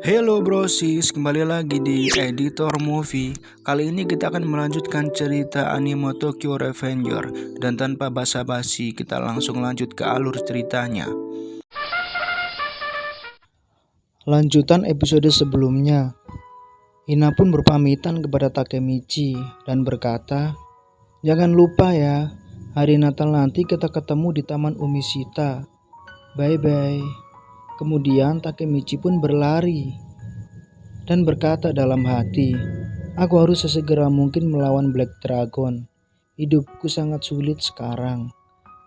Hello brosis, kembali lagi di Editor Movie. Kali ini kita akan melanjutkan cerita anime Tokyo Revenger. Dan tanpa basa-basi, kita langsung lanjut ke alur ceritanya. Lanjutan episode sebelumnya, Hina pun berpamitan kepada Takemichi dan berkata, "Jangan lupa ya, hari Natal nanti kita ketemu di Taman Umishita. Bye-bye." Kemudian Takemichi pun berlari dan berkata dalam hati, "Aku harus sesegera mungkin melawan Black Dragon. Hidupku sangat sulit sekarang,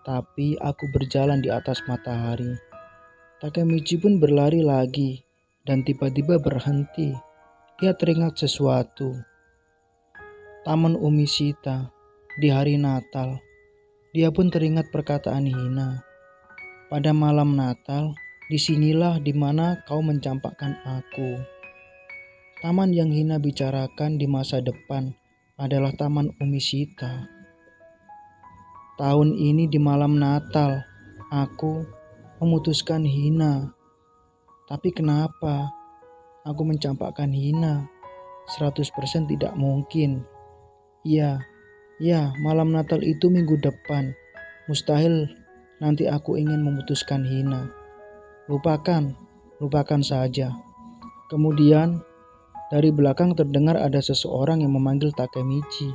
tapi aku berjalan di atas matahari." Takemichi pun berlari lagi dan tiba-tiba berhenti. Dia teringat sesuatu. Taman Umishita di hari Natal. Dia pun teringat perkataan Hina. "Pada malam Natal, disinilah dimana kau mencampakkan aku." Taman yang Hina bicarakan di masa depan adalah Taman Umishita. Tahun ini di malam Natal, aku memutuskan Hina. Tapi kenapa aku mencampakkan Hina? 100% tidak mungkin. Ya, malam Natal itu minggu depan. Mustahil nanti aku ingin memutuskan Hina. Lupakan saja. Kemudian dari belakang terdengar ada seseorang yang memanggil Takemichi.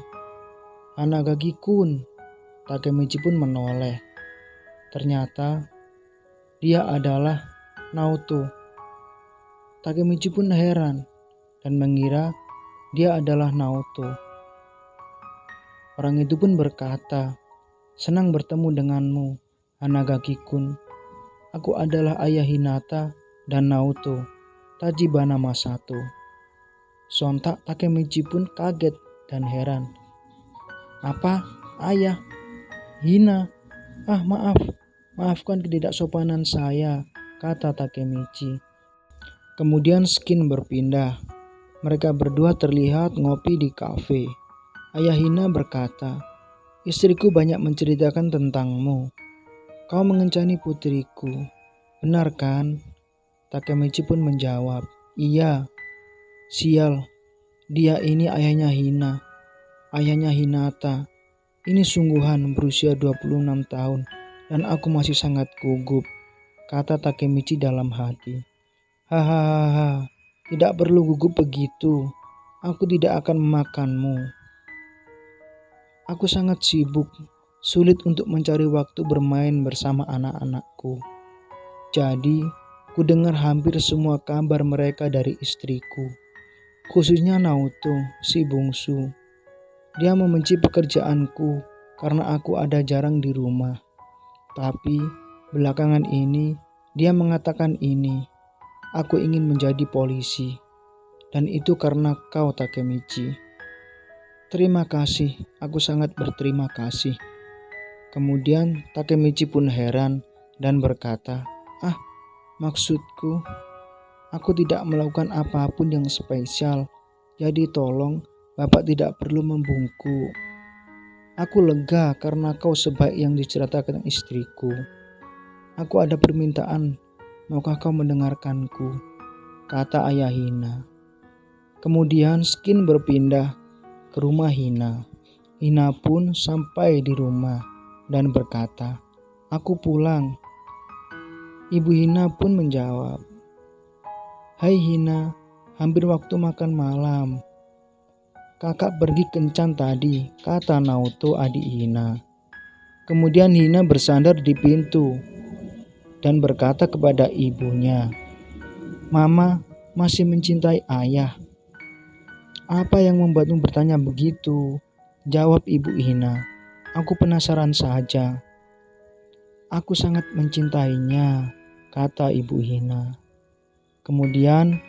"Hanagaki-kun." Takemichi pun menoleh. Ternyata dia adalah Naoto. Takemichi pun heran dan mengira dia adalah Naoto. Orang itu pun berkata, "Senang bertemu denganmu, Hanagaki-kun. Aku adalah ayah Hinata dan Naoto, Tachibana Masato." Sontak Takemichi pun kaget dan heran. "Apa? Ayah? Hina? Maafkan ketidaksopanan saya," kata Takemichi. Kemudian scene berpindah. Mereka berdua terlihat ngopi di kafe. Ayah Hina berkata, "Istriku banyak menceritakan tentangmu. Kau mengencani putriku. Benar kan?" Takemichi pun menjawab, "Iya." "Sial, dia ini ayahnya Hina. Ayahnya Hinata. Ini sungguhan berusia 26 tahun dan aku masih sangat gugup," kata Takemichi dalam hati. "Hahaha, tidak perlu gugup begitu. Aku tidak akan memakanmu. Aku sangat sibuk, sulit untuk mencari waktu bermain bersama anak-anakku. Jadi, ku dengar hampir semua kabar mereka dari istriku. Khususnya Naoto, si bungsu. Dia membenci pekerjaanku karena aku ada jarang di rumah. Tapi belakangan ini dia mengatakan ini. Aku ingin menjadi polisi. Dan itu karena kau, Takemichi. Terima kasih, aku sangat berterima kasih." Kemudian Takemichi pun heran dan berkata, Maksudku, aku tidak melakukan apapun yang spesial. Jadi tolong, Bapak tidak perlu membungkuk. Aku lega karena kau sebaik yang diceritakan istriku. Aku ada permintaan, maukah kau mendengarkanku?" kata ayah Hina. Kemudian skin berpindah ke rumah Hina. Hina pun sampai di rumah dan berkata, "Aku pulang." Ibu Hina pun menjawab, "Hai Hina, hampir waktu makan malam. Kakak pergi kencan tadi," kata Naoto adik Hina. Kemudian Hina bersandar di pintu dan berkata kepada ibunya, "Mama masih mencintai ayah." "Apa yang membuatmu bertanya begitu?" jawab ibu Hina. "Aku penasaran saja." "Aku sangat mencintainya," kata ibu Hina. Kemudian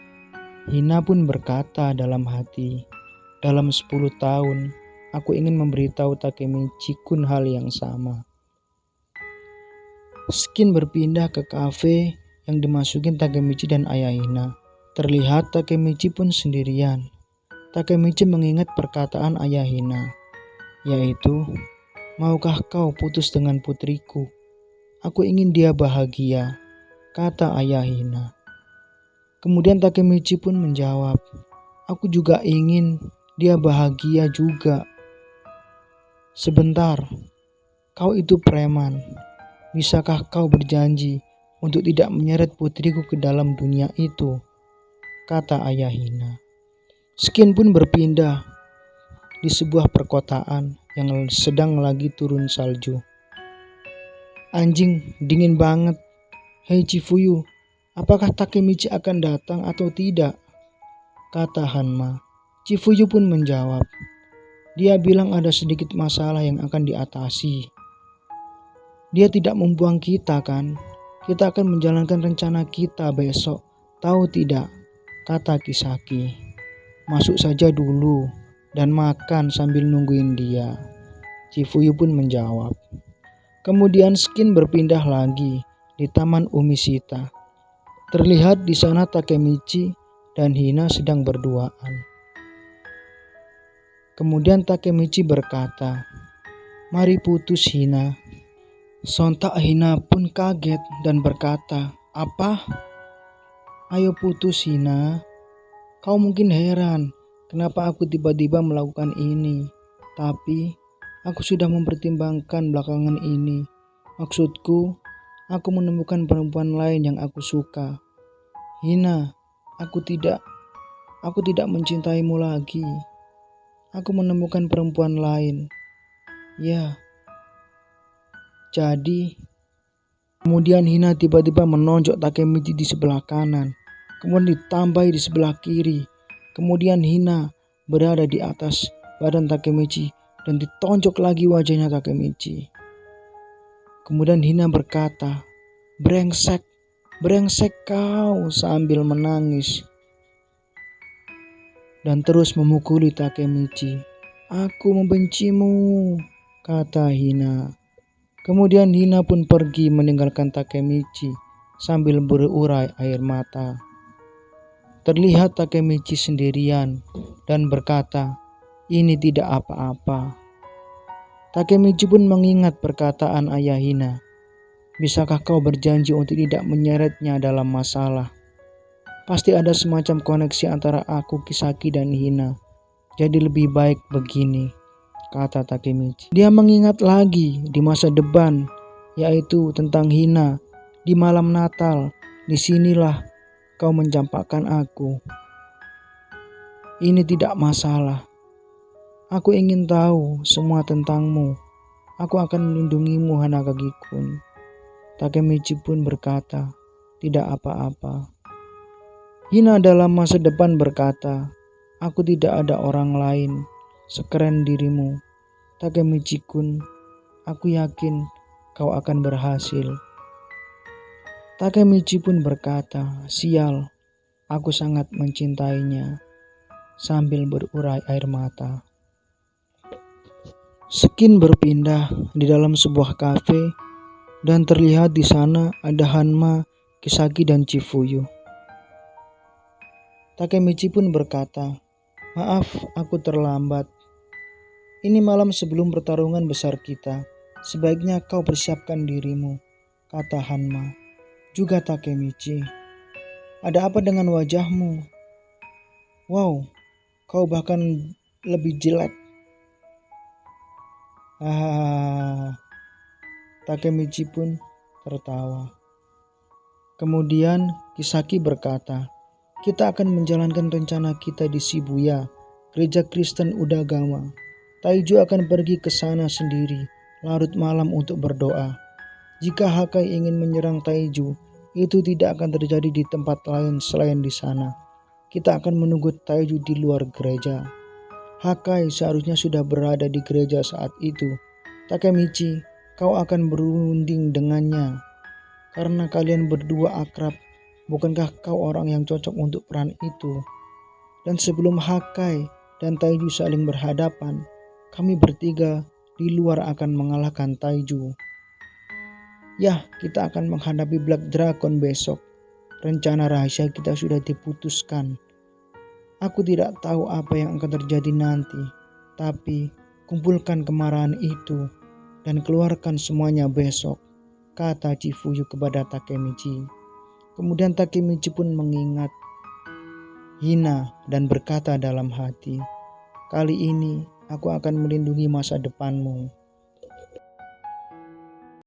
Hina pun berkata dalam hati, "Dalam 10 tahun, aku ingin memberitahu Takemichi-kun hal yang sama." Skin berpindah ke kafe yang dimasukin Takemichi dan ayah Hina. Terlihat Takemichi pun sendirian. Takemichi mengingat perkataan ayah Hina, yaitu, "Maukah kau putus dengan putriku? Aku ingin dia bahagia," kata ayah Hina. Kemudian Takemichi pun menjawab, aku juga ingin dia bahagia juga. Sebentar, kau itu preman. Bisakah kau berjanji untuk tidak menyeret putriku ke dalam dunia itu? Kata ayah Hina. Skin pun berpindah di sebuah perkotaan yang sedang lagi turun salju. Anjing, dingin banget. Hei Chifuyu, apakah Takemichi akan datang atau tidak? Kata Hanma. Chifuyu pun menjawab, dia bilang ada sedikit masalah yang akan diatasi. Dia tidak membuang kita kan? Kita akan menjalankan rencana kita besok. Tahu tidak? Kata Kisaki. Masuk saja dulu dan makan sambil nungguin dia. Chifuyu pun menjawab. Kemudian Skin berpindah lagi di Taman Umishita. Terlihat di sana Takemichi dan Hina sedang berduaan. Kemudian Takemichi berkata, mari putus Hina. Sontak Hina pun kaget dan berkata, apa? Ayo putus Hina. Kau mungkin heran kenapa aku tiba-tiba melakukan ini. Tapi aku sudah mempertimbangkan belakangan ini. Maksudku, aku menemukan perempuan lain yang aku suka. Hina, aku tidak mencintaimu lagi. Aku menemukan perempuan lain. Ya. Jadi, kemudian Hina tiba-tiba menonjok Takemichi di sebelah kanan. Kemudian ditambahi di sebelah kiri. Kemudian Hina berada di atas badan Takemichi dan ditonjok lagi wajahnya Takemichi. Kemudian Hina berkata, brengsek kau, sambil menangis. Dan terus memukuli Takemichi. Aku membencimu, kata Hina. Kemudian Hina pun pergi meninggalkan Takemichi sambil berurai air mata. Terlihat Takemichi sendirian dan berkata, ini tidak apa-apa. Takemichi pun mengingat perkataan ayah Hina. Bisakah kau berjanji untuk tidak menyeretnya dalam masalah? Pasti ada semacam koneksi antara aku, Kisaki, dan Hina. Jadi lebih baik begini, kata Takemichi. Dia mengingat lagi di masa depan, yaitu tentang Hina. Di malam Natal, disinilah kau mencampakkan aku. Ini tidak masalah. Aku ingin tahu semua tentangmu. Aku akan melindungimu, Hanagaki-kun. Takemichi pun berkata, tidak apa-apa. Hina dalam masa depan berkata, aku tidak ada orang lain sekeren dirimu. Takemichi-kun, aku yakin kau akan berhasil. Takemichi pun berkata, sial, aku sangat mencintainya, sambil berurai air mata. Skin berpindah di dalam sebuah kafe dan terlihat di sana ada Hanma, Kisaki, dan Chifuyu. Takemichi pun berkata, maaf aku terlambat. Ini malam sebelum pertarungan besar kita. Sebaiknya kau persiapkan dirimu, kata Hanma. Juga Takemichi. Ada apa dengan wajahmu? Wow, kau bahkan lebih jelek. Takemichi pun tertawa. Kemudian Kisaki berkata, kita akan menjalankan rencana kita di Shibuya, gereja Kristen Udagama. Taiju akan pergi ke sana sendiri, larut malam untuk berdoa. Jika Hakai ingin menyerang Taiju, itu tidak akan terjadi di tempat lain selain di sana. Kita akan menunggu Taiju di luar gereja. Hakai seharusnya sudah berada di gereja saat itu. Takemichi, kau akan berunding dengannya. Karena kalian berdua akrab, bukankah kau orang yang cocok untuk peran itu? Dan sebelum Hakai dan Taiju saling berhadapan, kami bertiga di luar akan mengalahkan Taiju. Yah, kita akan menghadapi Black Dragon besok. Rencana rahasia kita sudah diputuskan. Aku tidak tahu apa yang akan terjadi nanti, tapi kumpulkan kemarahan itu dan keluarkan semuanya besok, kata Chifuyu kepada Takemichi. Kemudian Takemichi pun mengingat hina, dan berkata dalam hati, "Kali ini aku akan melindungi masa depanmu."